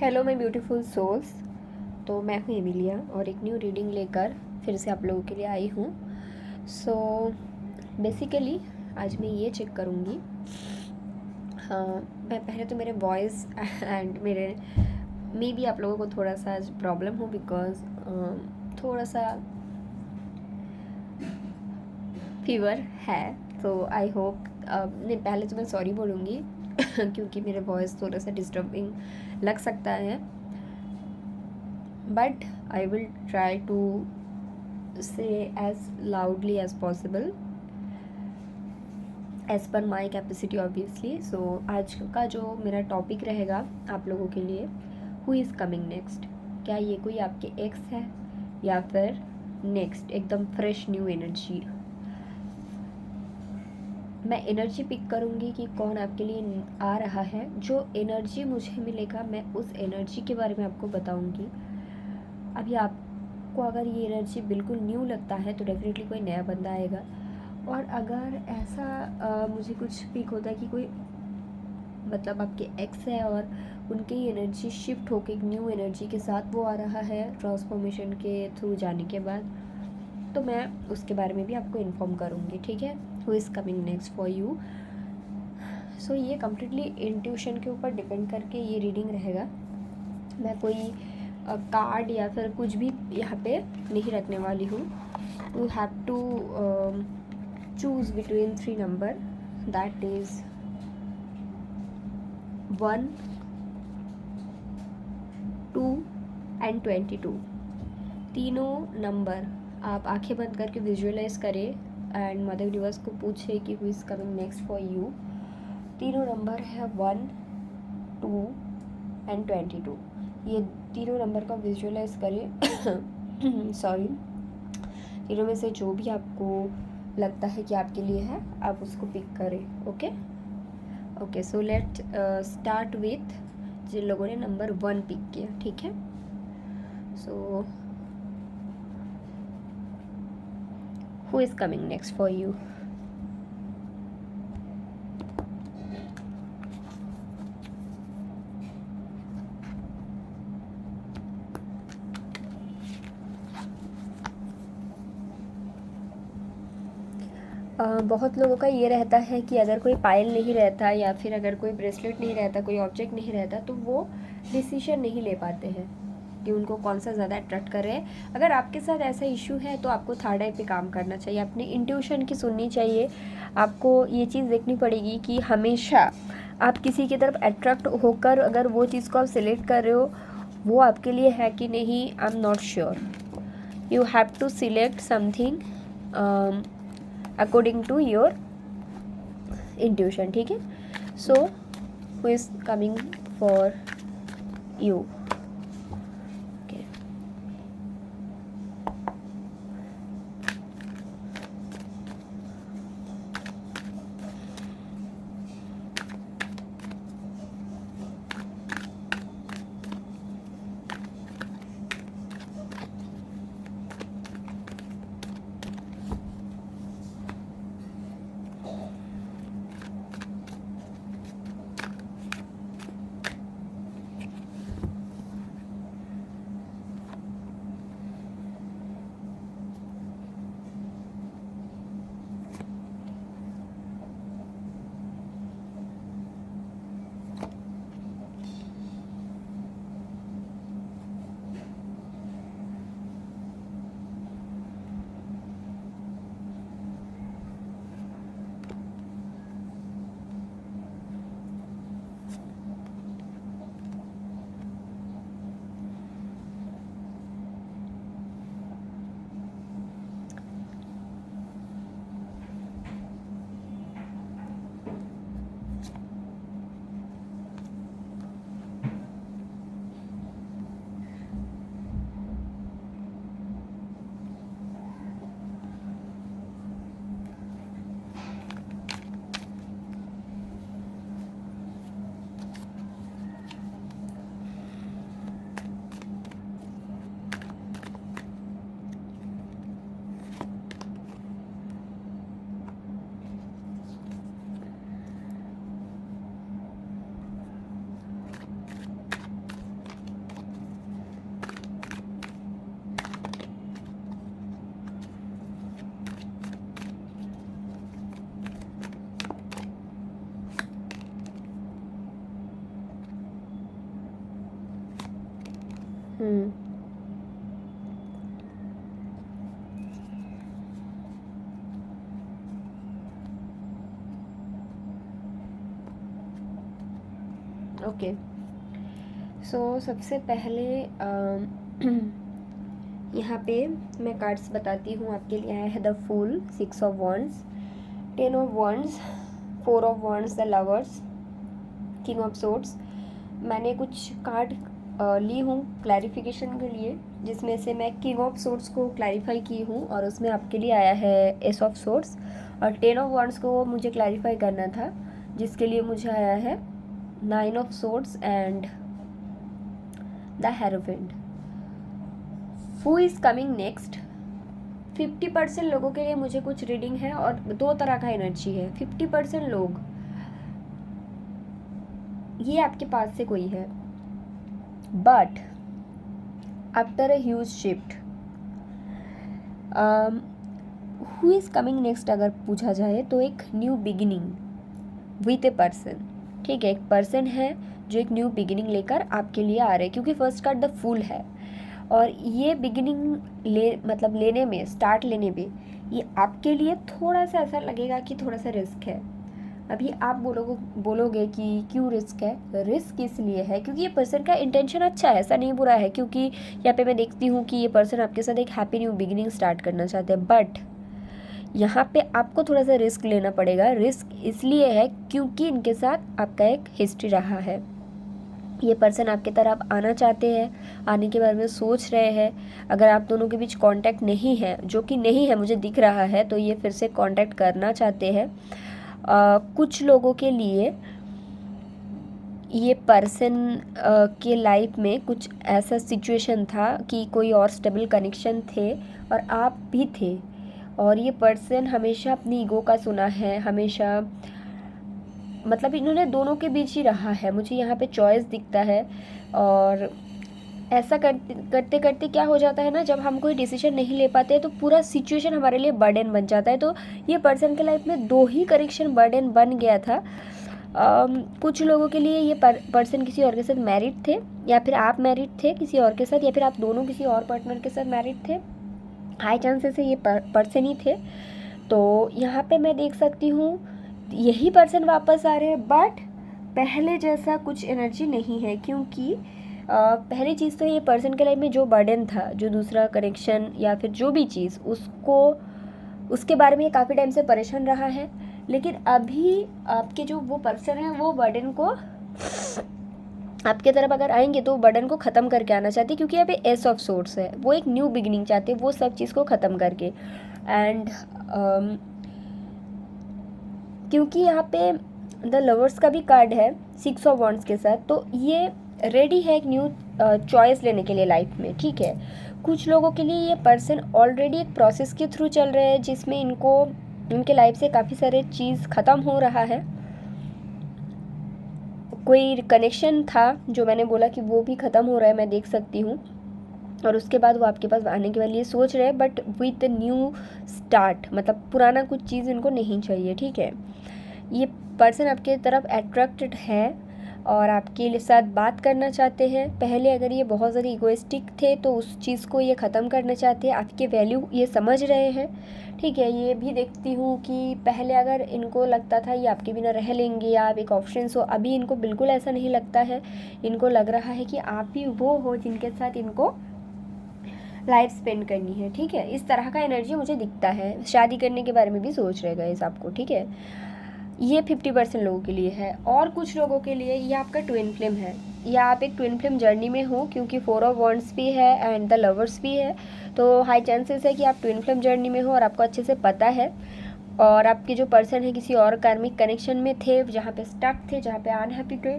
Hello my beautiful souls. तो मैं हूँ एमिलिया और एक न्यू रीडिंग लेकर फिर से आप लोगों के लिए आई हूँ। सो बेसिकली आज मैं ये चेक करूँगी। हाँ, मैं पहले तो मेरे वॉइस एंड मेरे मे बी आप लोगों को थोड़ा सा आज प्रॉब्लम हो बिकॉज थोड़ा सा फीवर है। तो आई होप नहीं, पहले तो मैं सॉरी बोलूँगी क्योंकि मेरे वॉइस थोड़ा सा डिस्टर्बिंग लग सकता है, but I will try to say as loudly as possible as per my capacity obviously. So आज का जो मेरा टॉपिक रहेगा आप लोगों के लिए, who is coming next। क्या ये कोई आपके एक्स है या फिर नेक्स्ट एकदम फ्रेश न्यू एनर्जी। मैं एनर्जी पिक करूँगी कि कौन आपके लिए आ रहा है। जो एनर्जी मुझे मिलेगा मैं उस एनर्जी के बारे में आपको बताऊँगी। अभी आपको अगर ये एनर्जी बिल्कुल न्यू लगता है तो डेफिनेटली कोई नया बंदा आएगा, और अगर ऐसा मुझे कुछ पिक होता है कि कोई मतलब आपके एक्स है और उनकी एनर्जी शिफ्ट होकर एक न्यू एनर्जी के साथ वो आ रहा है ट्रांसफॉर्मेशन के थ्रू जाने के बाद, तो मैं उसके बारे में भी आपको इन्फॉर्म करूँगी। ठीक है, who is coming next for you. So ये कम्प्लीटली इंट्यूशन के ऊपर डिपेंड करके ये रीडिंग रहेगा। मैं कोई कार्ड या फिर कुछ भी यहाँ पे नहीं रखने वाली हूँ। You have to choose between 3 number, that is 1, 2 and 22। तीनों नंबर आप आंखें बंद करके विजुअलाइज करें एंड मदर यूनिवर्स को पूछे कि who is coming next for you. तीनों नंबर है 1, 2 एंड 22। ये तीनों नंबर का विजुअलाइज करें सॉरी, तीनों में से जो भी आपको लगता है कि आपके लिए है आप उसको पिक करें। Okay so let start with जिन लोगों ने नंबर 1 पिक किया। ठीक है, so who is coming next for you. बहुत लोगों का ये रहता है कि अगर कोई पायल नहीं रहता या फिर अगर कोई ब्रेसलेट नहीं रहता, कोई ऑब्जेक्ट नहीं रहता, तो वो डिसीजन नहीं ले पाते हैं कि उनको कौन सा ज़्यादा अट्रैक्ट करे। अगर आपके साथ ऐसा इशू है तो आपको थर्ड आई पे काम करना चाहिए, अपनी इंट्यूशन की सुननी चाहिए। आपको ये चीज़ देखनी पड़ेगी कि हमेशा आप किसी की तरफ अट्रैक्ट होकर अगर वो चीज़ को आप सिलेक्ट कर रहे हो वो आपके लिए है कि नहीं, I am not sure. You have to select something according to your intuition। ठीक है, so who is coming for you। okay, hmm. Okay, so सबसे पहले यहाँ पे मैं कार्ड्स बताती हूँ आपके लिए। आया है the fool, 6 of wands, 10 of wands, 4 of wands, the lovers, king of swords. मैंने कुछ कार्ड ली हूँ क्लैरिफिकेशन के लिए, जिसमें से मैं किंग ऑफ सोर्ड्स को क्लैरिफाई की हूँ और उसमें आपके लिए आया है एस ऑफ सोर्ड्स, और 10 ऑफ वॉन्ड्स को मुझे क्लैरिफाई करना था, जिसके लिए मुझे आया है 9 of swords and the hierophant. Who is coming next? 50% लोगों के लिए मुझे कुछ रीडिंग है और दो तरह का एनर्जी है। 50% लोग, ये आपके पास से कोई है, but after a huge shift, who is coming next अगर पूछा जाए तो एक new beginning with a person. ठीक है, एक पर्सन है जो एक न्यू बिगिनिंग लेकर आपके लिए आ रहे हैं, क्योंकि फर्स्ट कार्ड द फूल है, और ये बिगिनिंग लेने में, स्टार्ट लेने में ये आपके लिए थोड़ा सा ऐसा लगेगा कि थोड़ा सा रिस्क है। अभी आप बोलोगे कि क्यों रिस्क है? रिस्क इसलिए है क्योंकि ये पर्सन का इंटेंशन अच्छा है, ऐसा नहीं बुरा है, क्योंकि यहाँ पे मैं देखती हूँ कि ये पर्सन आपके साथ एक हैप्पी न्यू बिगिनिंग स्टार्ट करना चाहते हैं, बट यहाँ पे आपको थोड़ा सा रिस्क लेना पड़ेगा। रिस्क इसलिए है क्योंकि इनके साथ आपका एक हिस्ट्री रहा है। ये पर्सन आपके तरफ आना चाहते हैं, आने के बारे में सोच रहे हैं। अगर आप दोनों के बीच कांटेक्ट नहीं है, जो कि नहीं है मुझे दिख रहा है, तो ये फिर से कांटेक्ट करना चाहते हैं। कुछ लोगों के लिए ये पर्सन के लाइफ में कुछ ऐसा सिचुएशन था कि कोई और स्टेबल कनेक्शन थे और आप भी थे, और ये पर्सन हमेशा अपनी ईगो का सुना है, हमेशा मतलब इन्होंने दोनों के बीच ही रहा है, मुझे यहाँ पे चॉइस दिखता है। और ऐसा करते करते क्या हो जाता है ना, जब हम कोई डिसीजन नहीं ले पाते तो पूरा सिचुएशन हमारे लिए बर्डन बन जाता है। तो ये पर्सन के लाइफ में दो ही कनेक्शन बर्डन बन गया था। कुछ लोगों के लिए ये पर्सन किसी और के साथ मैरिड थे, या फिर आप मैरिड थे किसी और के साथ, या फिर आप दोनों किसी और पार्टनर के साथ मैरिड थे। हाई चांसेस से ये पर्सन ही थे। तो यहाँ पे मैं देख सकती हूँ यही पर्सन वापस आ रहे हैं, बट पहले जैसा कुछ एनर्जी नहीं है, क्योंकि पहली चीज़ तो ये पर्सन के लाइफ में जो बर्डन था, जो दूसरा कनेक्शन या फिर जो भी चीज़, उसके बारे में काफ़ी टाइम से परेशान रहा है। लेकिन अभी आपके जो वो पर्सन है वो बर्डन को, आपके तरफ अगर आएंगे तो बर्डन को ख़त्म करके आना चाहते हैं, क्योंकि यहाँ पे एस ऑफ सोर्ड्स है, वो एक न्यू बिगिनिंग चाहते हैं, वो सब चीज़ को ख़त्म करके। एंड क्योंकि यहाँ पे द लवर्स का भी कार्ड है 6 ऑफ वॉन्ड्स के साथ, तो ये रेडी है एक न्यू चॉइस लेने के लिए लाइफ में। ठीक है, कुछ लोगों के लिए ये पर्सन ऑलरेडी एक प्रोसेस के थ्रू चल रहे हैं, जिसमें इनके लाइफ से काफ़ी सारे चीज़ ख़त्म हो रहा है। कोई कनेक्शन था जो मैंने बोला कि वो भी ख़त्म हो रहा है, मैं देख सकती हूँ, और उसके बाद वो आपके पास आने के लिए सोच रहे हैं, बट विथ न्यू स्टार्ट, मतलब पुराना कुछ चीज़ इनको नहीं चाहिए। ठीक है, ये पर्सन आपके तरफ अट्रैक्टेड है और आपके साथ बात करना चाहते हैं। पहले अगर ये बहुत ज़्यादा इगोइस्टिक थे तो उस चीज़ को ये ख़त्म करना चाहते हैं, आपके वैल्यू ये समझ रहे हैं। ठीक है, ये भी देखती हूँ कि पहले अगर इनको लगता था ये आपके बिना रह लेंगे या आप एक ऑप्शन हो, अभी इनको बिल्कुल ऐसा नहीं लगता है। इनको लग रहा है कि आप ही वो हो जिनके साथ इनको लाइफ स्पेंड करनी है। ठीक है, इस तरह का एनर्जी मुझे दिखता है। शादी करने के बारे में भी सोच रहे गाइस आपको। ठीक है, ये 50% लोगों के लिए है। और कुछ लोगों के लिए ये आपका ट्विन फ्लेम है, या आप एक ट्विन फ्लेम जर्नी में हो, क्योंकि 4 ऑफ वॉन्ड्स भी है एंड द लवर्स भी है, तो हाई चांसेस है कि आप ट्विन फ्लेम जर्नी में हो और आपको अच्छे से पता है। और आपके जो पर्सन है किसी और कार्मिक कनेक्शन में थे, जहाँ पे स्टक थे, जहाँ पे अनहैप्पी थे,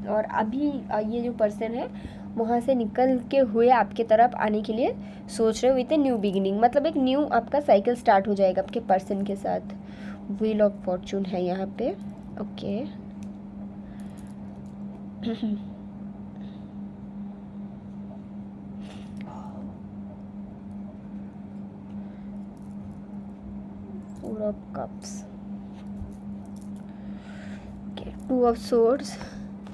और अभी ये जो पर्सन है वहाँ से निकल के हुए आपके तरफ आने के लिए सोच रहे हो विद ए न्यू बिगिनिंग, मतलब एक न्यू आपका साइकिल स्टार्ट हो जाएगा आपके पर्सन के साथ। व्हील ऑफ फॉर्चून है यहाँ पे। Okay four of cups, okay, 2 of swords,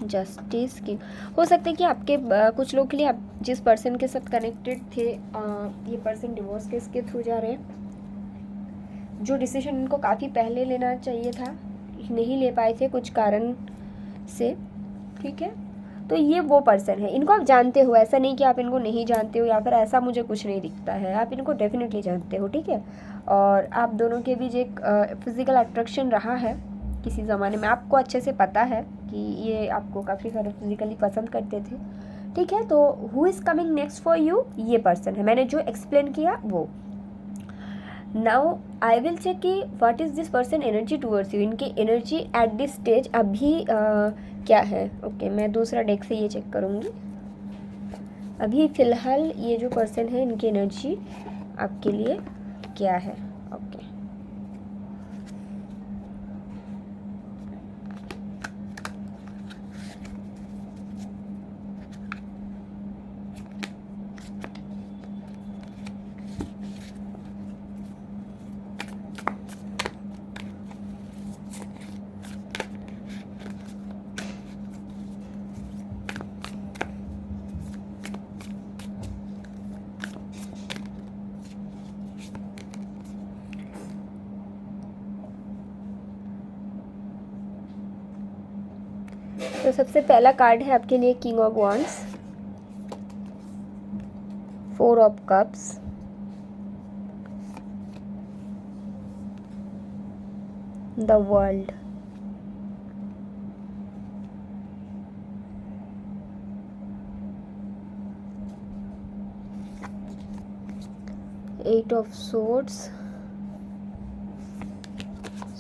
justice की हो सकता है कि आपके कुछ लोग के लिए आप जिस पर्सन के साथ कनेक्टेड थे ये पर्सन डिवोर्स केस के थ्रू जा रहे हैं। जो डिसीजन इनको काफ़ी पहले लेना चाहिए था नहीं ले पाए थे कुछ कारण से, ठीक है। तो ये वो पर्सन है, इनको आप जानते हो, ऐसा नहीं कि आप इनको नहीं जानते हो या फिर ऐसा मुझे कुछ नहीं दिखता है, आप इनको डेफिनेटली जानते हो, ठीक है। और आप दोनों के बीच एक फिज़िकल अट्रैक्शन रहा है किसी ज़माने में, आपको अच्छे से पता है कि ये आपको काफ़ी सारे फिजिकली पसंद करते थे, ठीक है। तो who is coming next for you, ये पर्सन है, मैंने जो एक्सप्लेन किया वो। नाउ आई विल चेक कि what is this person energy towards you, इनकी एनर्जी एट दिस स्टेज अभी क्या है। ओके मैं दूसरा डेक से ये चेक करूँगी। अभी फ़िलहाल ये जो पर्सन है इनकी एनर्जी आपके लिए क्या है। ओके तो सबसे पहला कार्ड है आपके लिए king of wands, 4 of cups, the world, eight of swords,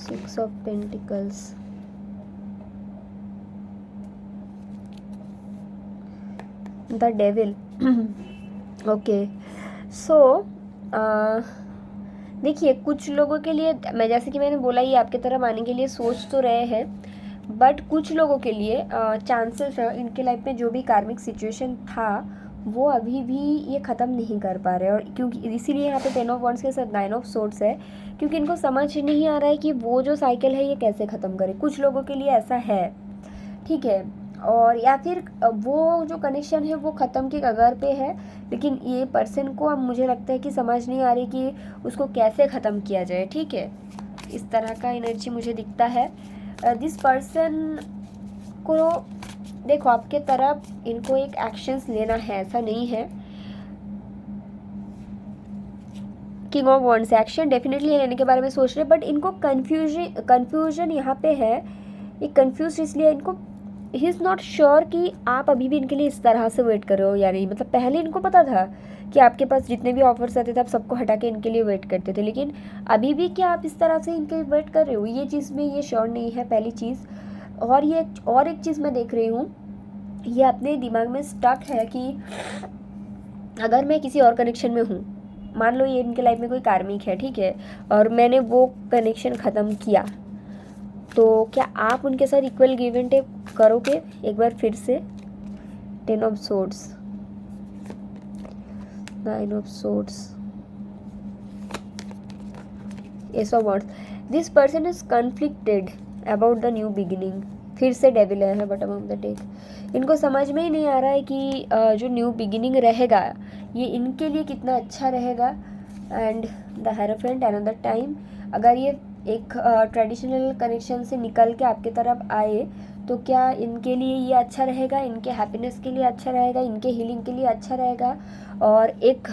6 of pentacles, the devil. Okay so देखिए कुछ लोगों के लिए, मैं जैसे कि मैंने बोला ये आपकी तरफ आने के लिए सोच तो रहे हैं, बट कुछ लोगों के लिए चांसेस है इनके लाइफ में जो भी कार्मिक सिचुएशन था वो अभी भी ये ख़त्म नहीं कर पा रहे, और क्योंकि इसीलिए यहाँ पे 10 ऑफ वॉन्ड्स के साथ 9 ऑफ सोर्ड्स है, क्योंकि इनको समझ नहीं आ रहा है कि वो जो साइकिल है ये कैसे ख़त्म करे। कुछ लोगों के लिए ऐसा है, ठीक है। और या फिर वो जो कनेक्शन है वो ख़त्म के कगार पे है, लेकिन ये पर्सन को अब मुझे लगता है कि समझ नहीं आ रही कि उसको कैसे ख़त्म किया जाए, ठीक है। इस तरह का एनर्जी मुझे दिखता है। दिस पर्सन को देखो आपके तरफ इनको एक एक्शंस लेना है, ऐसा नहीं है। King of wands action definitely लेने के बारे में सोच रहे, बट इनको कन्फ्यूजन यहाँ पे है। ये कन्फ्यूज इसलिए इनको, ही इज़ नॉट श्योर कि आप अभी भी इनके लिए इस तरह से वेट कर रहे हो या नहीं। मतलब पहले इनको पता था कि आपके पास जितने भी ऑफर्स आते थे आप सबको हटा के इनके लिए वेट करते थे, लेकिन अभी भी क्या आप इस तरह से इनके वेट कर रहे हो, ये चीज़ में ये श्योर नहीं है, पहली चीज़। और ये और एक चीज़ मैं देख रही हूँ, ये अपने दिमाग में स्टक है कि अगर मैं किसी और कनेक्शन में हूँ, मान लो ये इनके लाइफ में कोई कार्मिक है, ठीक है, और मैंने वो कनेक्शन ख़त्म किया, तो क्या आप उनके साथ इक्वल गिव एंड टेक करोगे एक बार फिर से। 10 of swords, 9 of swords, S of wands. This person is conflicted about the new beginning, फिर से डेविल है बॉटम ऑफ द डेक। इनको समझ में ही नहीं आ रहा है कि जो न्यू बिगिनिंग रहेगा ये इनके लिए कितना अच्छा रहेगा। And the hierophant another time, अगर ये एक ट्रेडिशनल कनेक्शन से निकल के आपके तरफ आए तो क्या इनके लिए ये अच्छा रहेगा, इनके हैप्पीनेस के लिए अच्छा रहेगा, इनके हीलिंग के लिए अच्छा रहेगा। और एक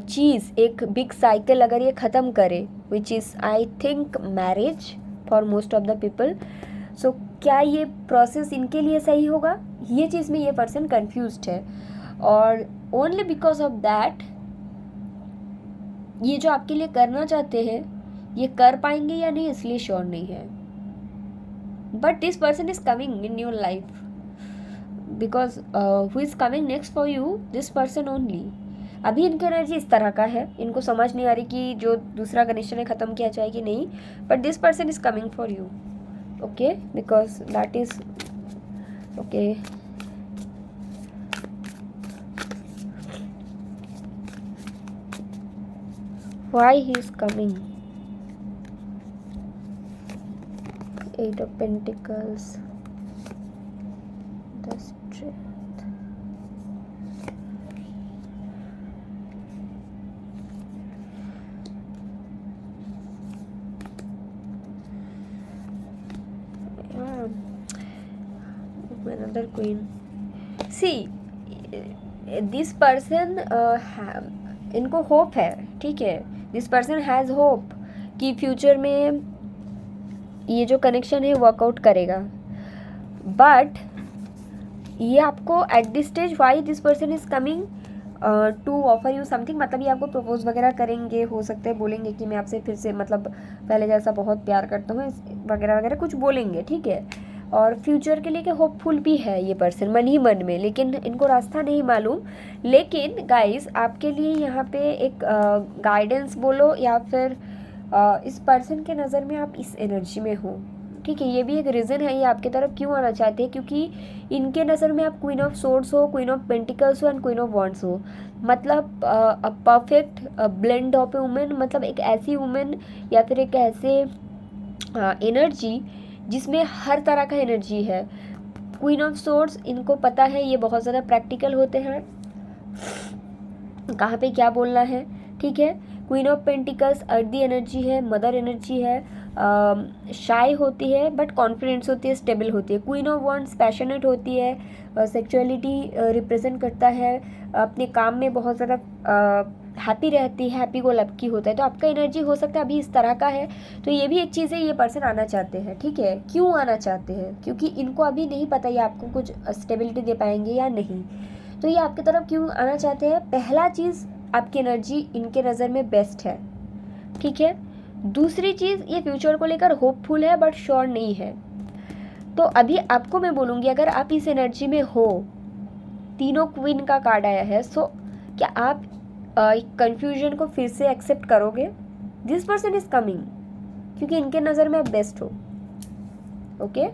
चीज़, एक बिग साइकिल अगर ये ख़त्म करे, which is I think marriage for most of the people, so क्या ये प्रोसेस इनके लिए सही होगा, ये चीज़ में ये पर्सन कन्फ्यूज्ड है। और ओनली बिकॉज ऑफ दैट ये जो आपके लिए करना चाहते हैं ये कर पाएंगे या नहीं इसलिए श्योर नहीं है। But this person is coming in your life because who is coming next for you, this person only. अभी इनकी एनर्जी इस तरह का है, इनको समझ नहीं आ रही कि जो दूसरा कनेक्शन है ख़त्म किया जाए कि नहीं, but this person is coming for you, okay, because that is okay. Why he is coming? 8 of Pentacles, the strength. Another queen. See, this person इनको होप है, ठीक है, दिस पर्सन हैज़ होप कि फ्यूचर में ये जो connection है workout करेगा, बट ये आपको at this stage why this person is coming to offer you something, मतलब ये आपको प्रपोज वगैरह करेंगे, हो सकते हैं बोलेंगे कि मैं आपसे फिर से मतलब पहले जैसा बहुत प्यार करता हूँ वगैरह वगैरह कुछ बोलेंगे, ठीक है। और फ्यूचर के लिए कि होपफुल भी है ये पर्सन मन ही मन में, लेकिन इनको रास्ता नहीं मालूम। लेकिन गाइस आपके लिए यहाँ पे एक गाइडेंस बोलो या फिर इस पर्सन के नज़र में आप इस एनर्जी में हो, ठीक है। ये भी एक रीज़न है ये आपके तरफ क्यों आना चाहते हैं, क्योंकि इनके नज़र में आप क्वीन ऑफ सोर्ड्स हो, क्वीन ऑफ पेंटिकल्स हो एंड क्वीन ऑफ वॉन्ड्स हो, मतलब a perfect blend of A women, मतलब एक ऐसी वुमेन या फिर एक ऐसे एनर्जी जिसमें हर तरह का एनर्जी है। क्वीन ऑफ सोर्ड्स इनको पता है, ये बहुत ज़्यादा प्रैक्टिकल होते हैं, कहाँ पे क्या बोलना है, ठीक है। Queen of pentacles earthy energy है, मदर एनर्जी है, शाय होती है बट कॉन्फिडेंस होती है, स्टेबल होती है। क्वीन ऑफ वॉन्ड्स पैशनेट होती है, सेक्सुअलिटी रिप्रेजेंट करता है, अपने काम में बहुत ज़्यादा हैप्पी रहती है, हैप्पी गो लकी होता है। तो आपका एनर्जी हो सकता है अभी इस तरह का है, तो ये भी एक चीज़ है, ये पर्सन आना चाहते हैं, ठीक है। क्यों आना चाहते हैं, क्योंकि इनको अभी नहीं पता ये आपको कुछ स्टेबिलिटी दे पाएंगे या नहीं, तो ये आपकी तरफ क्यों आना चाहते हैं। पहला चीज़, आपकी एनर्जी इनके नज़र में बेस्ट है, ठीक है। दूसरी चीज़, ये फ्यूचर को लेकर होपफुल है बट श्योर नहीं है। तो अभी आपको मैं बोलूँगी, अगर आप इस एनर्जी में हो, तीनों क्वीन का कार्ड आया है, सो क्या आप कंफ्यूजन को फिर से एक्सेप्ट करोगे। दिस पर्सन इज़ कमिंग क्योंकि इनके नज़र में आप बेस्ट हो, ओके।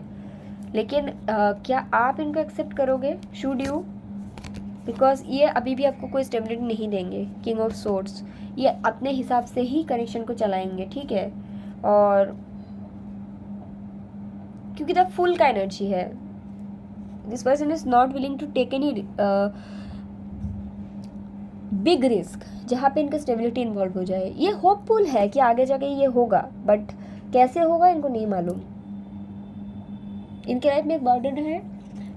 लेकिन क्या आप इनको एक्सेप्ट करोगे, शुड यू, बिकॉज ये अभी भी आपको कोई स्टेबिलिटी नहीं देंगे। किंग ऑफ सोर्ड्स, ये अपने हिसाब से ही कनेक्शन को चलाएंगे, ठीक है। और क्योंकि द फुल का एनर्जी है, this person is not willing to take any big risk जहाँ पे इनका स्टेबिलिटी इन्वॉल्व हो जाए। ये होपफुल है कि आगे जाके ये होगा, बट कैसे होगा इनको नहीं मालूम। इनके लाइफ में एक बर्डन है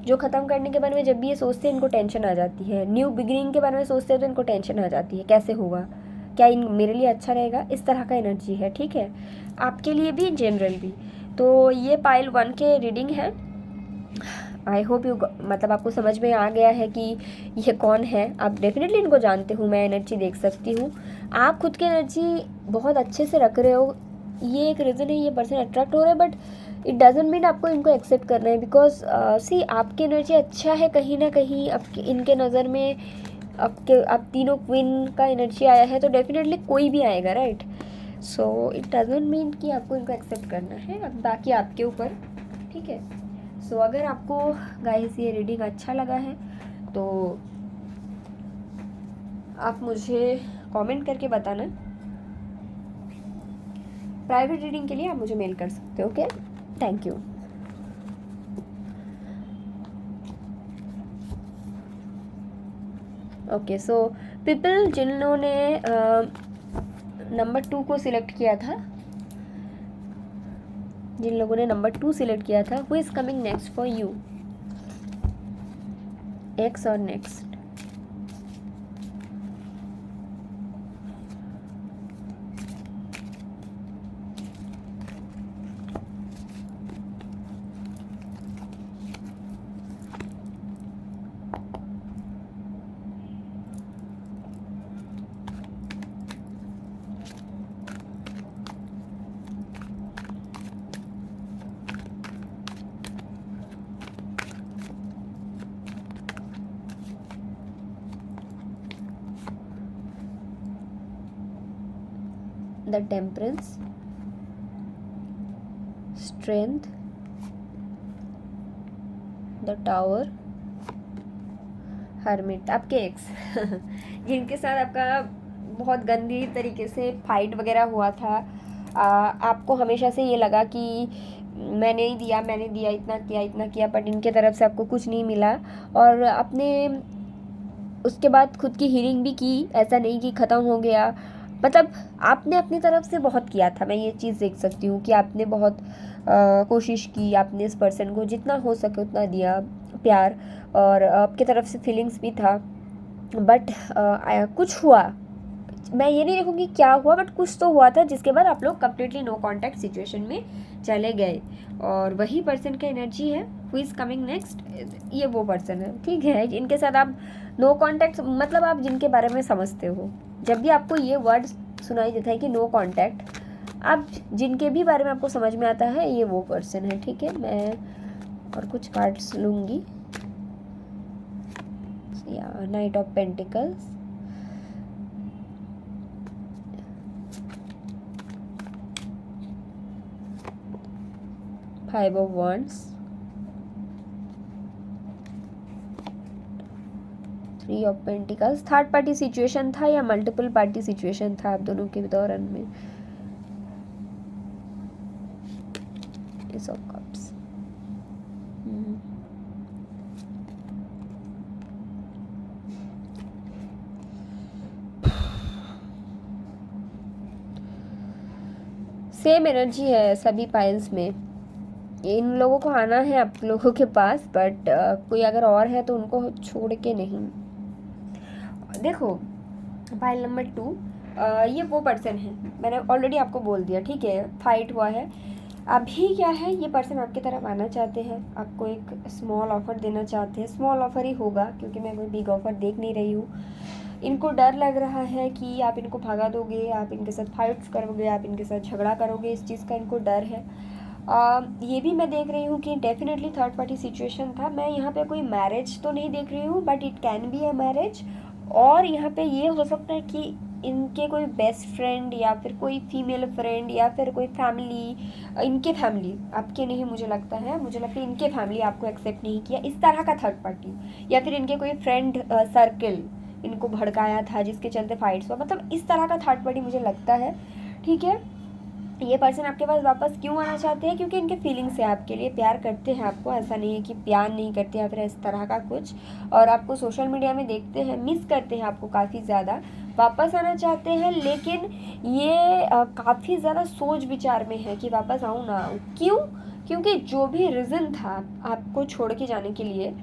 जो ख़त्म करने के बारे में जब भी ये सोचते हैं इनको टेंशन आ जाती है। न्यू बिगिनिंग के बारे में सोचते हैं तो इनको टेंशन आ जाती है, कैसे होगा, क्या इन मेरे लिए अच्छा रहेगा, इस तरह का एनर्जी है, ठीक है। आपके लिए भी, जनरल भी। तो ये पाइल 1 के रीडिंग है। आई होप यू, मतलब आपको समझ में आ गया है कि ये कौन है। आप डेफिनेटली इनको जानते हो, मैं एनर्जी देख सकती हूँ। आप खुद की एनर्जी बहुत अच्छे से रख रहे हो, ये एक रीज़न है ये पर्सन अट्रैक्ट हो रहा है, बट इट डजेंट मीन आपको इनको एक्सेप्ट करना है। बिकॉज सी आपकी एनर्जी अच्छा है, कहीं ना कहीं आपके इनके नज़र में आप तीनों क्वीन का एनर्जी आया है, तो डेफिनेटली कोई भी आएगा, right. So it doesn't mean कि आपको इनको एक्सेप्ट करना है, अब बाकी आपके ऊपर, ठीक है। सो अगर आपको गाइस ये रीडिंग अच्छा लगा है तो आप मुझे कमेंट करके बताना। प्राइवेट रीडिंग के लिए आप मुझे मेल कर सकते हो, okay. Thank you. Okay, so people जिन्होंने नंबर 2 को सिलेक्ट किया था, जिन लोगों ने नंबर 2 सिलेक्ट किया था, who is coming next for you, ex और next. The Temperance, Strength, The Tower, Hermit। आपके एक्स जिनके साथ आपका बहुत गंदी तरीके से फाइट वगैरह हुआ था, आपको हमेशा से ये लगा कि मैंने दिया, इतना किया, बट इनके तरफ से आपको कुछ नहीं मिला। और अपने उसके बाद खुद की हीलिंग भी की, ऐसा नहीं कि ख़त्म हो गया। मतलब आपने अपनी तरफ से बहुत किया था, मैं ये चीज़ देख सकती हूँ कि आपने बहुत कोशिश की, आपने इस पर्सन को जितना हो सके उतना दिया प्यार, और आपकी तरफ से फीलिंग्स भी था। बट कुछ हुआ, मैं ये नहीं देखूँगी क्या हुआ, बट कुछ तो हुआ था जिसके बाद आप लोग कम्प्लीटली नो कॉन्टैक्ट सिचुएशन में चले गए। और वही पर्सन का एनर्जी है हु इज़ कमिंग नेक्स्ट। ये वो पर्सन है, ठीक है, इनके साथ आप नो कॉन्टैक्ट, मतलब आप जिनके बारे में समझते हो, जब भी आपको ये वर्ड सुनाई देता है कि नो कॉन्टैक्ट, आप जिनके भी बारे में आपको समझ में आता है ये वो पर्सन है, ठीक है। मैं और कुछ कार्ड्स लूँगी। Night of pentacles, 5 of Wands, 3 of Pentacles। Third party situation था या मल्टीपल पार्टी सिचुएशन था आप दोनों के दौरान में। Ace of Cups, same energy है सभी पाइल्स में। इन लोगों को आना है आप लोगों के पास, बट कोई अगर और है तो उनको छोड़ के नहीं। देखो पाइल नंबर 2, ये वो पर्सन है, मैंने ऑलरेडी आपको बोल दिया, ठीक है, फाइट हुआ है। अभी क्या है, ये पर्सन आपकी तरफ आना चाहते हैं, आपको एक स्मॉल ऑफर देना चाहते हैं। स्मॉल ऑफर ही होगा क्योंकि मैं कोई बिग ऑफर देख नहीं रही हूँ। इनको डर लग रहा है कि आप इनको भगा दोगे, आप इनके साथ फाइट्स करोगे, आप इनके साथ झगड़ा करोगे, इस चीज़ का इनको डर है। ये भी मैं देख रही हूँ कि डेफिनेटली थर्ड पार्टी सिचुएशन था। मैं यहाँ पे कोई मैरिज तो नहीं देख रही हूँ, but it can be a marriage. और यहाँ पे ये हो सकता है कि इनके कोई बेस्ट फ्रेंड या फिर कोई फीमेल फ्रेंड या फिर कोई फैमिली, इनके फैमिली, आपके नहीं, मुझे लगता है इनके फैमिली आपको एक्सेप्ट नहीं किया, इस तरह का थर्ड पार्टी। या फिर इनके कोई फ्रेंड सर्कल इनको भड़काया था जिसके चलते फाइट्स हुआ, मतलब इस तरह का थर्ड पार्टी मुझे लगता है, ठीक है। ये पर्सन आपके पास वापस क्यों आना चाहते हैं, क्योंकि इनके फीलिंग्स है आपके लिए, प्यार करते हैं आपको, ऐसा नहीं है कि प्यार नहीं करते या फिर इस तरह का कुछ। और आपको सोशल मीडिया में देखते हैं, मिस करते हैं आपको काफ़ी ज़्यादा, वापस आना चाहते हैं। लेकिन ये काफ़ी ज़्यादा सोच विचार में है कि वापस आऊँ ना आऊँ। क्यों? क्योंकि जो भी रीज़न था आपको छोड़ के जाने के लिए,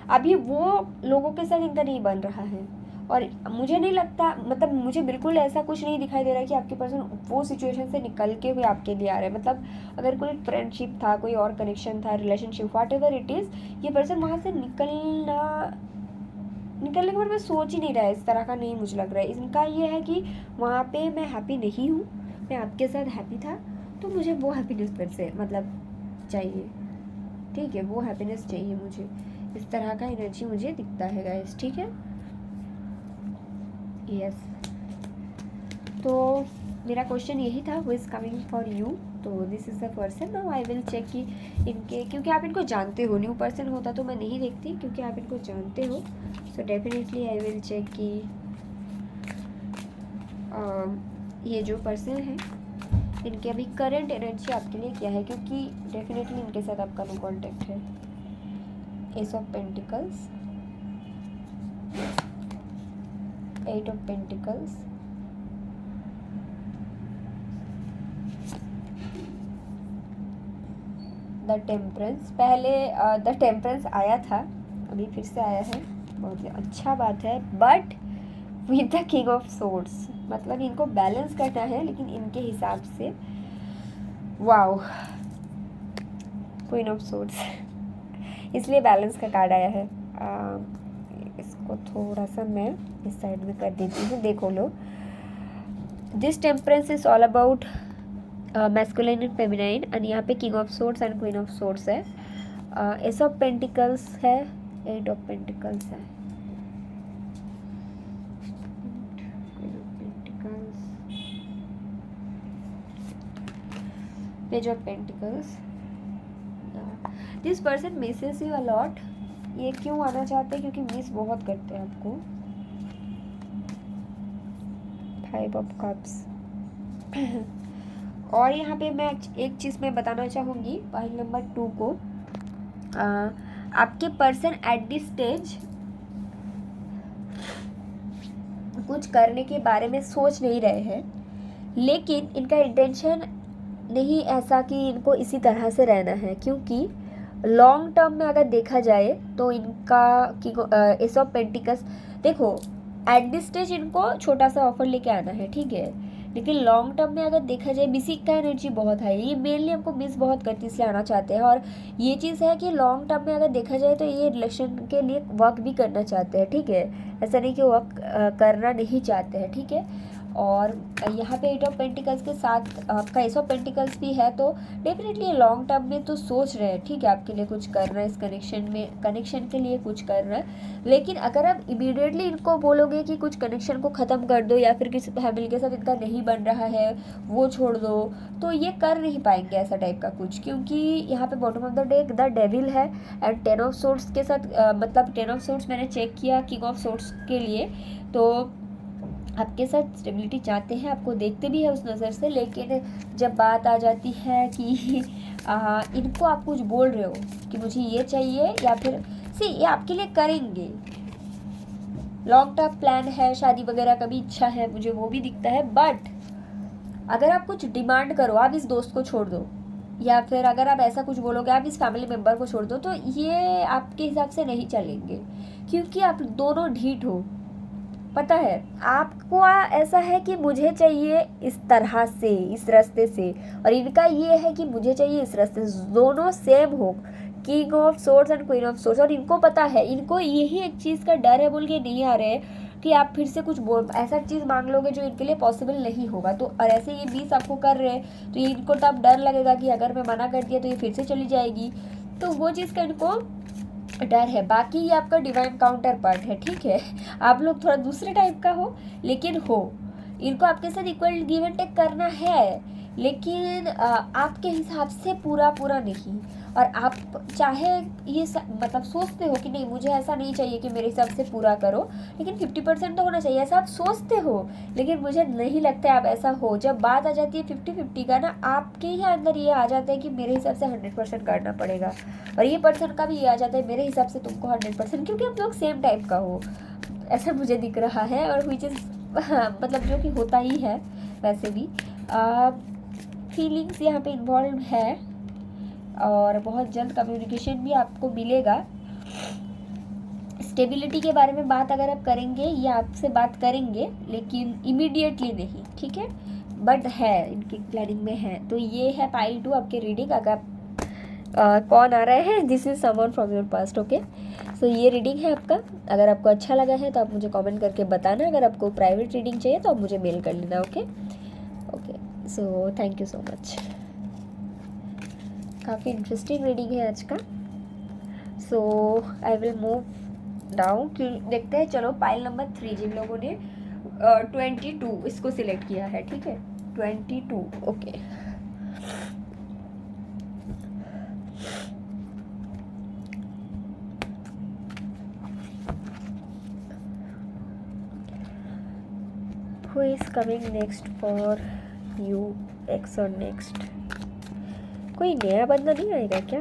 अभी वो लोगों के साथ इनका नहीं बन रहा है। और मुझे नहीं लगता, मतलब मुझे बिल्कुल ऐसा कुछ नहीं दिखाई दे रहा है कि आपके पर्सन वो सिचुएशन से निकल के हुए आपके लिए आ रहे हैं। मतलब अगर कोई फ्रेंडशिप था, कोई और कनेक्शन था, relationship, what ever it is, ये पर्सन वहाँ से निकलने के बाद मैं सोच ही नहीं रहा है, इस तरह का नहीं मुझे लग रहा है। इनका ये है कि वहाँ पे मैं हैप्पी नहीं हूँ, मैं आपके साथ हैप्पी था, तो मुझे वो हैप्पीनेस फिर से मतलब चाहिए, ठीक है, वो हैप्पीनेस चाहिए मुझे। इस तरह का एनर्जी मुझे दिखता है गाइस, ठीक है। यस, तो मेरा क्वेश्चन यही था, who is coming for you. तो this is the person. Now I will check कि इनके, क्योंकि आप इनको जानते हो, न्यू पर्सन होता तो मैं नहीं देखती, क्योंकि आप इनको जानते हो, so definitely I will check कि ये जो पर्सन है इनके अभी करंट एनर्जी आपके लिए क्या है, क्योंकि डेफिनेटली इनके साथ आपका नो कॉन्टैक्ट है। Ace of pentacles, 8 of Pentacles, the temperance. पहले द टेम्परेंस आया था, अभी फिर से आया है, बहुत ही अच्छा बात है। But with the king of swords, मतलब इनको बैलेंस करना है, लेकिन इनके हिसाब से, वाओ, क्वीन ऑफ सोर्ड्स, इसलिए बैलेंस का कार्ड आया है। इसको थोड़ा सा मैं इस साइड में कर देती हूँ, देखो लो। This Temperance is all about masculine and feminine, and यहाँ पे king of swords and queen of swords है। एस ऑफ पेंटिकल्स है, 8 ऑफ पेंटिकल्स है, page of pentacles. This person misses you a lot. ये क्यों आना चाहते हैं, क्योंकि मिस बहुत करते हैं आपको। 5 ऑफ कप्स और यहाँ पे मैं एक चीज़ मैं बताना चाहूँगी पॉइंट नंबर 2 को, आपके पर्सन एट दिस स्टेज कुछ करने के बारे में सोच नहीं रहे हैं, लेकिन इनका इंटेंशन नहीं ऐसा कि इनको इसी तरह से रहना है, क्योंकि लॉन्ग टर्म में अगर देखा जाए तो इनका एस ऑफ पेंटिकल्स, देखो एट दिस स्टेज इनको छोटा सा ऑफर लेके आना है, ठीक है, लेकिन लॉन्ग टर्म में अगर देखा जाए मिसिंग का एनर्जी बहुत है, ये मेनली हमको मिस बहुत करती इसलिए आना चाहते हैं। और ये चीज़ है कि लॉन्ग टर्म में अगर देखा जाए तो ये रिलेशन के लिए वर्क भी करना चाहते हैं, ठीक है, ऐसा नहीं कि वर्क करना नहीं चाहते हैं, ठीक है। और यहाँ पे 8 ऑफ पेंटिकल्स के साथ आपका एस ऑफ पेंटिकल्स भी है, तो डेफिनेटली लॉन्ग टर्म में तो सोच रहे हैं, ठीक है, आपके लिए कुछ करना है, इस कनेक्शन के लिए कुछ करना है। लेकिन अगर आप इमीडिएटली इनको बोलोगे कि कुछ कनेक्शन को ख़त्म कर दो या फिर किसी फैमिली के साथ इनका नहीं बन रहा है वो छोड़ दो, तो ये कर नहीं पाएंगे ऐसा टाइप का कुछ, क्योंकि यहाँ पे bottom of the day the devil है एंड 10 ऑफ सोर्ट्स के साथ मतलब 10 ऑफ सोर्ट्स मैंने चेक किया किंग ऑफ सोर्ट्स के लिए, तो आपके साथ स्टेबिलिटी चाहते हैं, आपको देखते भी है उस नज़र से, लेकिन जब बात आ जाती है कि इनको आप कुछ बोल रहे हो कि मुझे ये चाहिए या फिर ये आपके लिए करेंगे, लॉन्ग टर्म प्लान है, शादी वगैरह का भी इच्छा है, मुझे वो भी दिखता है, बट अगर आप कुछ डिमांड करो, आप इस दोस्त को छोड़ दो या फिर अगर आप ऐसा कुछ बोलोगे आप इस फैमिली मेम्बर को छोड़ दो, तो ये आपके हिसाब से नहीं चलेंगे, क्योंकि आप दोनों ढीठ हो। पता है आपको ऐसा है कि मुझे चाहिए इस तरह से, इस रास्ते से, और इनका ये है कि मुझे चाहिए इस रास्ते से, दोनों सेम हो, king of swords and queen of swords. और इनको पता है, इनको यही एक चीज़ का डर है, बोल के नहीं आ रहे कि आप फिर से कुछ ऐसा चीज़ मांग लोगे जो इनके लिए पॉसिबल नहीं होगा, तो और ऐसे ये 20 आपको कर रहे हैं, तो ये इनको तब डर लगेगा कि अगर मैं मना कर दिया तो ये फिर से चली जाएगी, तो वो चीज़ का इनको डर है। बाकी ये आपका डिवाइन काउंटर पार्ट है, ठीक है, आप लोग थोड़ा दूसरे टाइप का हो, लेकिन हो, इनको आपके साथ इक्वल गिव एंड टेक करना है, लेकिन आपके हिसाब से पूरा पूरा नहीं। और आप चाहे ये मतलब सोचते हो कि नहीं मुझे ऐसा नहीं चाहिए कि मेरे हिसाब से पूरा करो, लेकिन 50% तो होना चाहिए, ऐसा आप सोचते हो, लेकिन मुझे नहीं लगता है आप ऐसा हो। जब बात आ जाती है 50-50 का ना, आपके ही अंदर ये आ जाता है कि मेरे हिसाब से 100% करना पड़ेगा, और ये पर्सन का भी ये आ जाता है मेरे हिसाब से तुमको 100%, क्योंकि आप लोग सेम टाइप का हो, ऐसा मुझे दिख रहा है। और विच इज़ मतलब जो कि होता ही है वैसे भी, फीलिंग्स यहाँ पे इन्वॉल्व है, और बहुत जल्द कम्युनिकेशन भी आपको मिलेगा। स्टेबिलिटी के बारे में बात अगर आप करेंगे, ये आपसे बात करेंगे, लेकिन इमीडिएटली नहीं, ठीक है, बट है इनकी प्लानिंग में है। तो ये है पाइल 2 आपके रीडिंग। अगर कौन आ रहे हैं, this is someone from your past, okay. So ये रीडिंग है आपका। अगर आपको अच्छा लगा है तो आप मुझे कमेंट करके बताना, अगर आपको प्राइवेट रीडिंग चाहिए तो आप मुझे मेल कर लेना, okay. So thank you so much. काफ़ी इंटरेस्टिंग रीडिंग है आज का। सो आई विल मूव डाउन कि देखते हैं। चलो पाइल नंबर 3 जिन लोगों ने 22 इसको सिलेक्ट किया है, ठीक है, 22, okay. Who is coming next for you, X और नेक्स्ट? कोई नया बंदा नहीं आएगा क्या?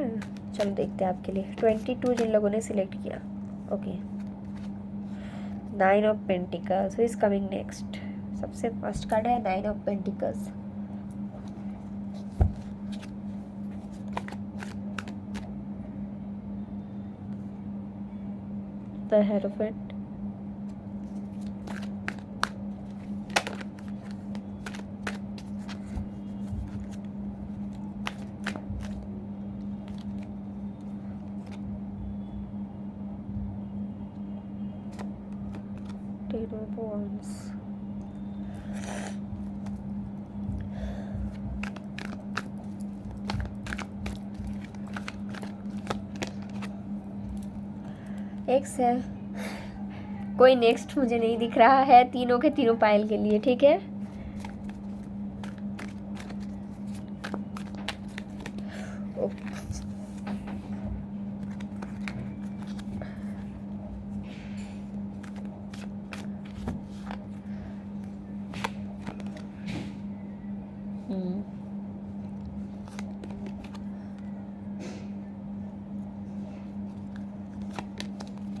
चलो देखते हैं आपके लिए। 22 जिन लोगों ने सिलेक्ट किया, okay. 9 of pentacles, who is coming next? सबसे फर्स्ट कार्ड है 9 of pentacles. The hierophant, Ten of Wands, x है। कोई नेक्स्ट मुझे नहीं दिख रहा है, तीनों के तीनों पाइल के लिए, ठीक है।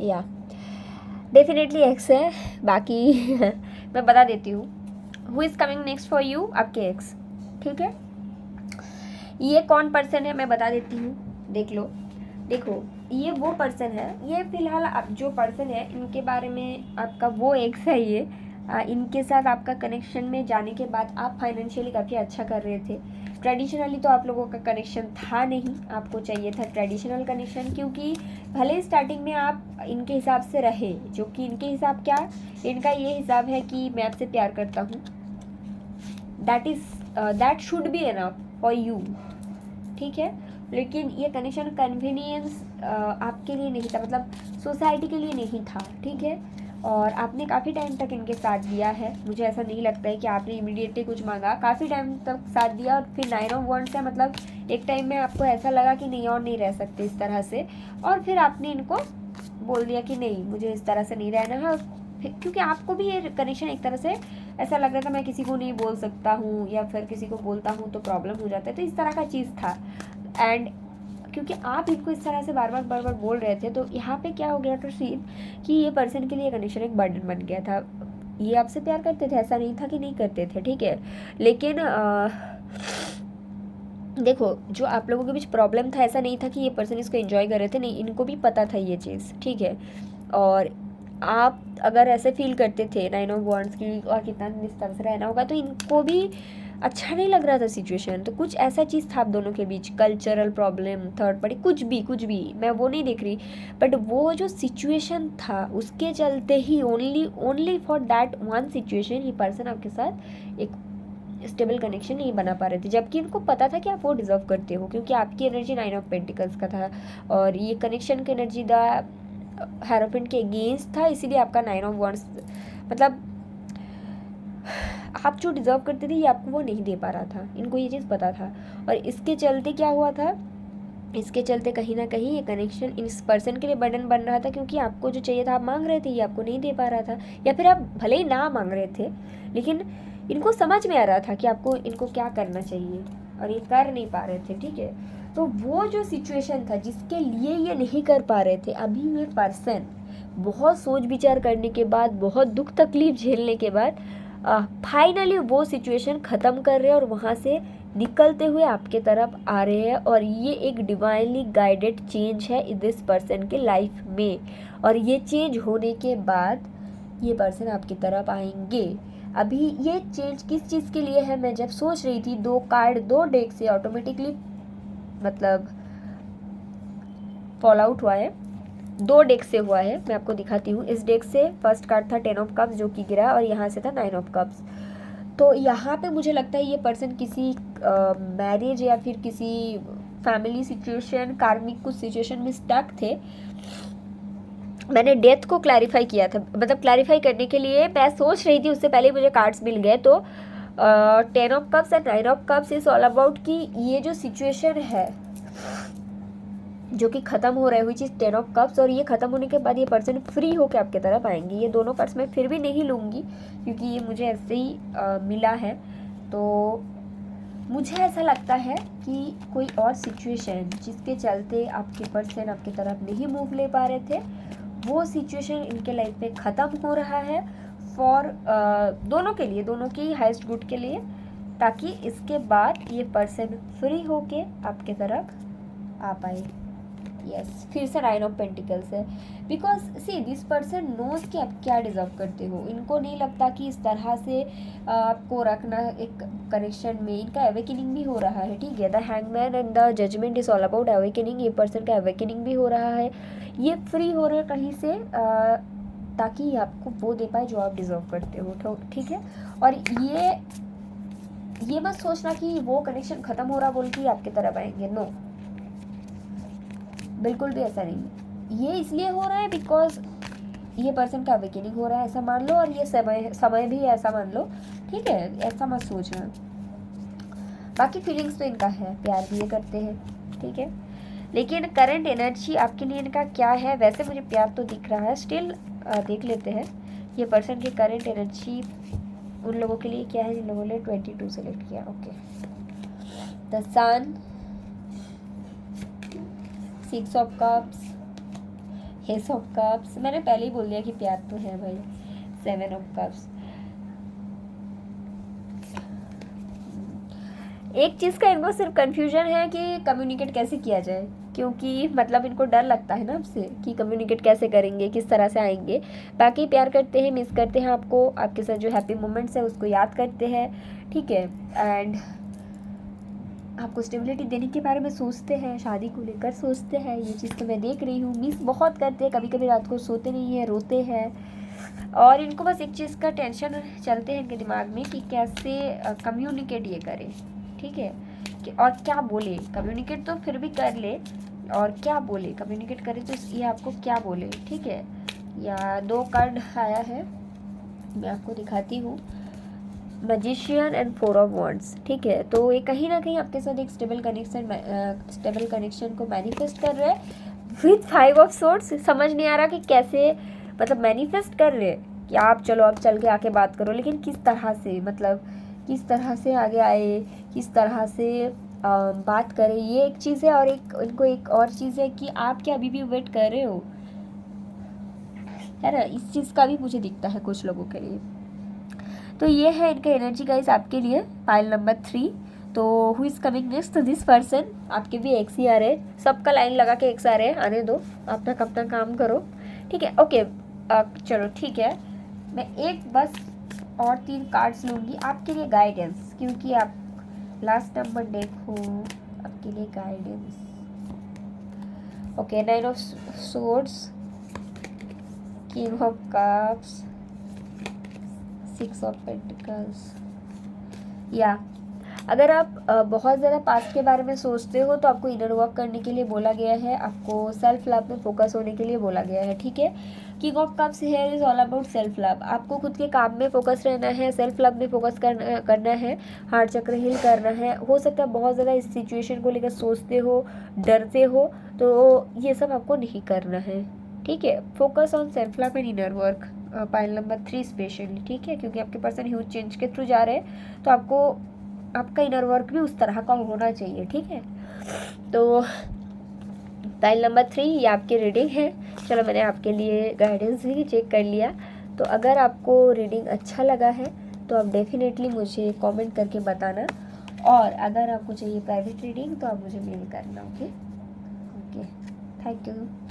या डेफिनेटली एक्स है। बाकी मैं बता देती हूँ who is coming next for you, आपके एक्स। ठीक है, ये कौन पर्सन है मैं बता देती हूँ, देख लो। देखो ये वो पर्सन है, ये फिलहाल आप जो पर्सन है इनके बारे में आपका वो एक्स है ये। इनके साथ आपका कनेक्शन में जाने के बाद आप फाइनेंशियली काफ़ी अच्छा कर रहे थे। ट्रेडिशनली तो आप लोगों का कनेक्शन था नहीं, आपको चाहिए था ट्रेडिशनल कनेक्शन, क्योंकि भले स्टार्टिंग में आप इनके हिसाब से रहे, जो कि इनके हिसाब क्या, इनका ये हिसाब है कि मैं आपसे प्यार करता हूँ, that should be enough for you. ठीक है, लेकिन ये कनेक्शन कन्वीनियंस आपके लिए नहीं था, मतलब सोसाइटी के लिए नहीं था। ठीक है, और आपने काफ़ी टाइम तक इनके साथ दिया है, मुझे ऐसा नहीं लगता है कि आपने इमीडिएटली कुछ मांगा, काफ़ी टाइम तक साथ दिया। और फिर 9 ऑफ वंड्स है, मतलब एक टाइम में आपको ऐसा लगा कि नहीं और नहीं रह सकते इस तरह से, और फिर आपने इनको बोल दिया कि नहीं मुझे इस तरह से नहीं रहना है। क्योंकि आपको भी ये कनेक्शन एक तरह से ऐसा लग रहा था मैं किसी को नहीं बोल सकता हूँ, या फिर किसी को बोलता हूँ तो प्रॉब्लम हो जाता है, तो इस तरह का चीज़ था। एंड क्योंकि आप इनको इस तरह से बार बार बोल रहे थे, तो यहाँ पे क्या हो गया था सीन कि ये पर्सन के लिए कनेक्शन एक बर्डन बन गया था। ये आपसे प्यार करते थे, ऐसा नहीं था कि नहीं करते थे, ठीक है, लेकिन देखो जो आप लोगों के बीच प्रॉब्लम था, ऐसा नहीं था कि ये पर्सन इसको एंजॉय कर रहे थे, नहीं, इनको भी पता था ये चीज़। ठीक है, और आप अगर ऐसे फील करते थे 9 ऑफ वॉन्ड्स की और कितना इस तरह से रहना होगा, तो इनको भी अच्छा नहीं लग रहा था सिचुएशन। तो कुछ ऐसा चीज़ था आप दोनों के बीच, कल्चरल प्रॉब्लम, थर्ड पार्टी, कुछ भी मैं वो नहीं देख रही, बट वो जो सिचुएशन था उसके चलते ही only for that one situation ये पर्सन आपके साथ एक स्टेबल कनेक्शन नहीं बना पा रहे थे, जबकि इनको पता था कि आप वो डिजर्व करते हो, क्योंकि आपकी एनर्जी 9 ऑफ पेंटिकल्स का था और ये कनेक्शन की एनर्जी द हेरोफेंट के अगेंस्ट था, इसीलिए आपका 9 ऑफ वॉन्ड्स, मतलब आप जो डिजर्व करते थे ये आपको वो नहीं दे पा रहा था, इनको ये चीज़ पता था। और इसके चलते क्या हुआ था, इसके चलते कहीं ना कहीं ये कनेक्शन इस पर्सन के लिए बर्डन बन रहा था, क्योंकि आपको जो चाहिए था आप मांग रहे थे, ये आपको नहीं दे पा रहा था, या फिर आप भले ही ना मांग रहे थे, लेकिन इनको समझ में आ रहा था कि आपको इनको क्या करना चाहिए और ये कर नहीं पा रहे थे। ठीक है, तो वो जो सिचुएशन था जिसके लिए ये नहीं कर पा रहे थे, अभी ये पर्सन बहुत सोच विचार करने के बाद, बहुत दुख तकलीफ झेलने के बाद फाइनली वो सिचुएशन ख़त्म कर रहे हैं और वहाँ से निकलते हुए आपके तरफ आ रहे हैं। और ये एक डिवाइनली गाइडेड चेंज है दिस पर्सन के लाइफ में, और ये चेंज होने के बाद ये पर्सन आपकी तरफ आएंगे। अभी ये चेंज किस चीज़ के लिए है, मैं जब सोच रही थी, 2 कार्ड 2 डेक से ऑटोमेटिकली मतलब फॉल आउट हुआ है, 2 डेक से हुआ है, मैं आपको दिखाती हूँ। इस डेक से फर्स्ट कार्ड था 10 ऑफ कप्स जो कि गिरा, और यहाँ से था 9 ऑफ कप्स। तो यहाँ पे मुझे लगता है ये पर्सन किसी मैरिज या फिर किसी फैमिली सिचुएशन, कार्मिक कुछ सिचुएशन में स्टक थे। मैंने डेथ को क्लैरिफाई किया था, मतलब क्लैरिफाई करने के लिए मैं सोच रही थी, उससे पहले मुझे कार्ड्स मिल गए। तो 10 of cups and 9 of cups is all about कि ये जो सिचुएशन है जो कि ख़त्म हो रही हुई चीज़ 10 ऑफ कप्स, और ये ख़त्म होने के बाद ये पर्सन फ्री होकर आपके तरफ आएंगे। ये दोनों पर्स मैं फिर भी नहीं लूँगी क्योंकि ये मुझे ऐसे ही मिला है। तो मुझे ऐसा लगता है कि कोई और सिचुएशन जिसके चलते आपके पर्सन आपकी तरफ नहीं मूव ले पा रहे थे, वो सिचुएशन इनके लाइफ में ख़त्म हो रहा है फॉर दोनों के लिए, दोनों की हाईएस्ट गुड के लिए, ताकि इसके बाद ये पर्सन फ्री होके आपके तरफ आ पाए। यस, फिर से 9 ऑफ पेंटिकल्स है, because see this person knows कि आप क्या डिजर्व करते हो। इनको नहीं लगता कि इस तरह से आपको रखना एक कनेक्शन में, इनका अवेकनिंग भी हो रहा है। ठीक है, the hangman and the judgement is all about awakening, ये पर्सन का अवेकनिंग भी हो रहा है, ये फ्री हो रहे हैं कहीं से ताकि आपको वो दे पाए जो आप डिजर्व करते हो। ठीक है, और ये मत सोचना कि वो कनेक्शन ख़त्म हो रहा बोल के आपके तरफ आएंगे, नो, बिल्कुल भी ऐसा नहीं। ये इसलिए हो रहा है बिकॉज ये पर्सन का अवेकनिंग हो रहा है, ऐसा मान लो, और ये समय भी ऐसा मान लो। ठीक है, ऐसा मत सोचना। बाकी फीलिंग्स तो इनका है, प्यार भी ये करते हैं। ठीक है, लेकिन करंट एनर्जी आपके लिए इनका क्या है, वैसे मुझे प्यार तो दिख रहा है, स्टिल देख लेते हैं ये पर्सन की करंट एनर्जी उन लोगों के लिए क्या है जिन लोगों ने 22 सेलेक्ट किया। Okay, the sun, 6 of cups, ace of cups, मैंने पहले ही बोल दिया कि प्यार तो है भाई। 7 ऑफ कप्स, एक चीज़ का इनको सिर्फ कंफ्यूजन है कि कम्युनिकेट कैसे किया जाए, क्योंकि मतलब इनको डर लगता है ना आपसे कि कम्युनिकेट कैसे करेंगे, किस तरह से आएंगे। बाकी प्यार करते हैं, मिस करते हैं आपको, आपके साथ जो हैप्पी मोमेंट्स है उसको याद करते हैं, ठीक है। एंड आपको स्टेबिलिटी देने के बारे में सोचते हैं, शादी को लेकर सोचते हैं, ये चीज़ तो मैं देख रही हूँ। मिस बहुत करते हैं, कभी कभी रात को सोते नहीं हैं, रोते हैं। और इनको बस एक चीज़ का टेंशन चलते हैं इनके दिमाग में कि कैसे कम्युनिकेट ये करें, ठीक है, कि और क्या बोले। कम्युनिकेट तो फिर भी कर ले, और क्या बोले, कम्युनिकेट करे तो ये आपको क्या बोले, ठीक है। या 2 कार्ड आया है, मैं आपको दिखाती हूँ, मैजिशियन एंड 4 ऑफ वॉन्ड्स, ठीक है। तो ये कहीं ना कहीं आपके साथ एक स्टेबल कनेक्शन को मैनिफेस्ट कर रहे हैं विथ 5 ऑफ सोर्ड्स। समझ नहीं आ रहा कि कैसे, मतलब मैनिफेस्ट कर रहे हैं कि आप चलो आप चल के आके बात करो, लेकिन किस तरह से, मतलब किस तरह से आगे आए, किस तरह से बात करें, ये एक चीज़ है। और इनको एक और चीज़ है कि आप क्या अभी भी वेट कर रहे हो, है ना, इस चीज़ का भी मुझे दिखता है कुछ लोगों के लिए। तो ये है इनका एनर्जी गाइस आपके लिए, पाइल नंबर 3। तो हु इज़ कमिंग नेक्स्ट, तो दिस पर्सन, आपके भी एक्स ही आ रहे हैं, सबका लाइन लगा के एक्स आ रहे हैं, आने दो, अपना अपना काम करो, ठीक है। ओके चलो ठीक है, मैं एक बस और 3 कार्ड्स लूँगी आपके लिए गाइडेंस, क्योंकि आप लास्ट नंबर देखो आपके लिए guidance. Okay, 9 of swords, king of cups, 6 of pentacles. या अगर आप बहुत ज़्यादा पास्ट के बारे में सोचते हो तो आपको इनर वर्क करने के लिए बोला गया है, आपको सेल्फ लव में फोकस होने के लिए बोला गया है, ठीक है। King of cups here is all about self love, आपको खुद के काम में फोकस रहना है, सेल्फ लव में फोकस करना है, हार्ट चक्र हील करना है। हो सकता है बहुत ज़्यादा इस सिचुएशन को लेकर सोचते हो, डरते हो, तो ये सब आपको नहीं करना है, ठीक है। Focus on self love and inner work, pile number 3 specially, ठीक है, क्योंकि आपके पर्सन ह्यूज चेंज के थ्रू जा रहे हैं, तो आपको आपका इनर वर्क भी उस तरह का होना चाहिए, ठीक है। तो पाइल नंबर 3 ये आपकी रीडिंग है। चलो मैंने आपके लिए गाइडेंस भी चेक कर लिया। तो अगर आपको रीडिंग अच्छा लगा है तो आप डेफिनेटली मुझे कमेंट करके बताना, और अगर आपको चाहिए प्राइवेट रीडिंग तो आप मुझे मेल करना, ओके। Thank you.